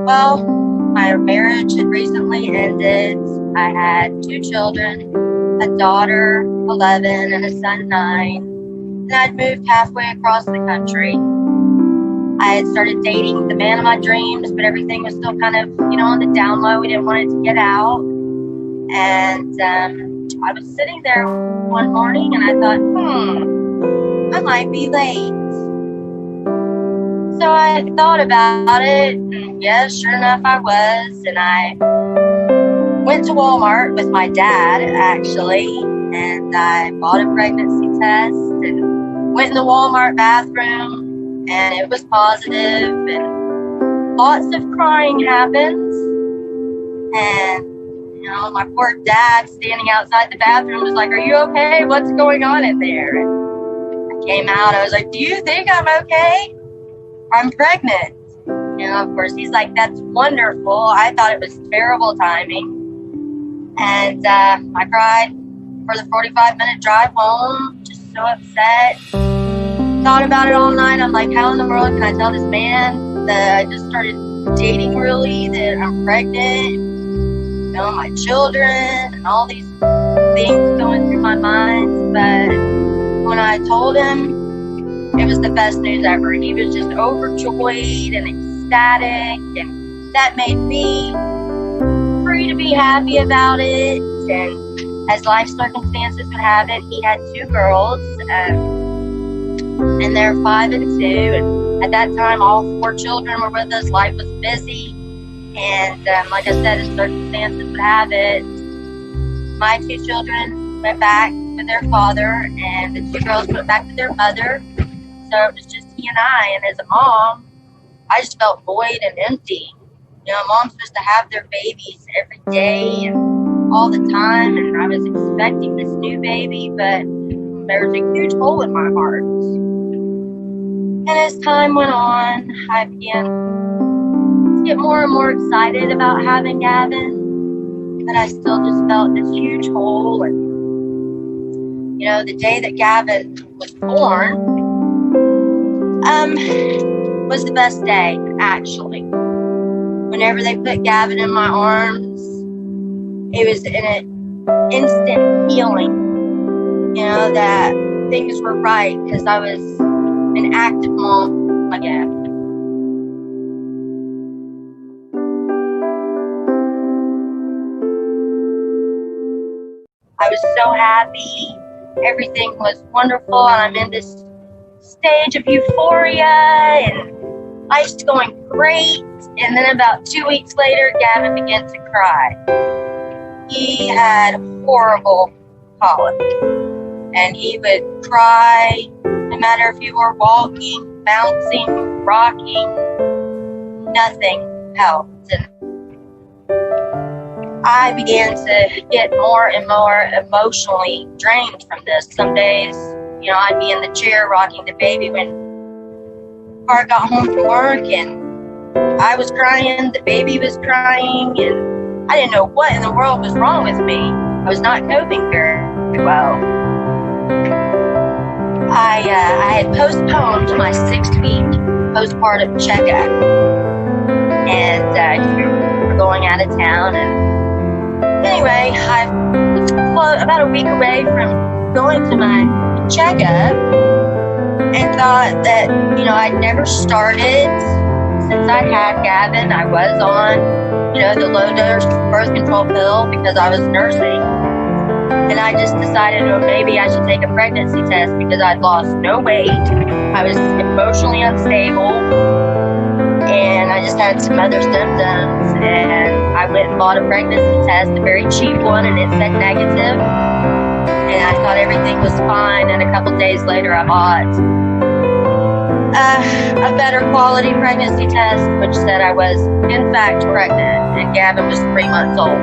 Well, my marriage had recently ended. I had 2 children, a daughter, 11, and a son, 9. And I'd moved halfway across the country. I had started dating the man of my dreams, but everything was still kind of, on the down low. We didn't want it to get out. And I was sitting there one morning and I thought, I might be late. So I thought about it, and yes, sure enough, I was. And I went to Walmart with my dad, actually, and I bought a pregnancy test and went in the Walmart bathroom, and it was positive, and lots of crying happens. And, my poor dad standing outside the bathroom was like, "Are you okay? What's going on in there?" And I came out, I was like, "Do you think I'm okay? I'm pregnant." Of course, he's like, "That's wonderful." I thought it was terrible timing. And I cried for the 45-minute drive home, just so upset. Thought about it all night. I'm like, how in the world can I tell this man that I just started dating really, that I'm pregnant? My children and all these things going through my mind. But when I told him, it was the best news ever. He was just overjoyed and ecstatic, and that made me free to be happy about it. And as life circumstances would have it, he had 2 girls, and they're 5 and 2. And at that time, all 4 children were with us. Life was busy. And like I said, as circumstances would have it, my 2 children went back with their father, and the 2 girls went back with their mother. So it was just he and I. And as a mom, I just felt void and empty. Mom's supposed to have their babies every day and all the time. And I was expecting this new baby, but there was a huge hole in my heart. And as time went on, I began to get more and more excited about having Gavin. But I still just felt this huge hole. And, the day that Gavin was born, was the best day, actually. Whenever they put Gavin in my arms, it was an instant healing, that things were right, because I was an active mom again. I was so happy. Everything was wonderful, and I'm in this stage of euphoria, and life's going great. And then about 2 weeks later, Gavin began to cry. He had horrible colic, and he would cry no matter if you were walking, bouncing, rocking. Nothing helped. And I began to get more and more emotionally drained from this. Some days, I'd be in the chair rocking the baby when Bart got home from work, and I was crying, the baby was crying, and I didn't know what in the world was wrong with me. I was not coping very well. I had postponed my 6-week postpartum checkup, and we were going out of town. And anyway, I was about a week away from going to my checkup, and thought that, I'd never started. Since I had Gavin, I was on, the low-dose birth control pill because I was nursing. And I just decided, maybe I should take a pregnancy test because I'd lost no weight. I was emotionally unstable. And I just had some other symptoms. And I went and bought a pregnancy test, a very cheap one, and it said negative. And I thought everything was fine. And a couple days later, I bought a better quality pregnancy test, which said I was in fact pregnant, and Gavin was 3 months old.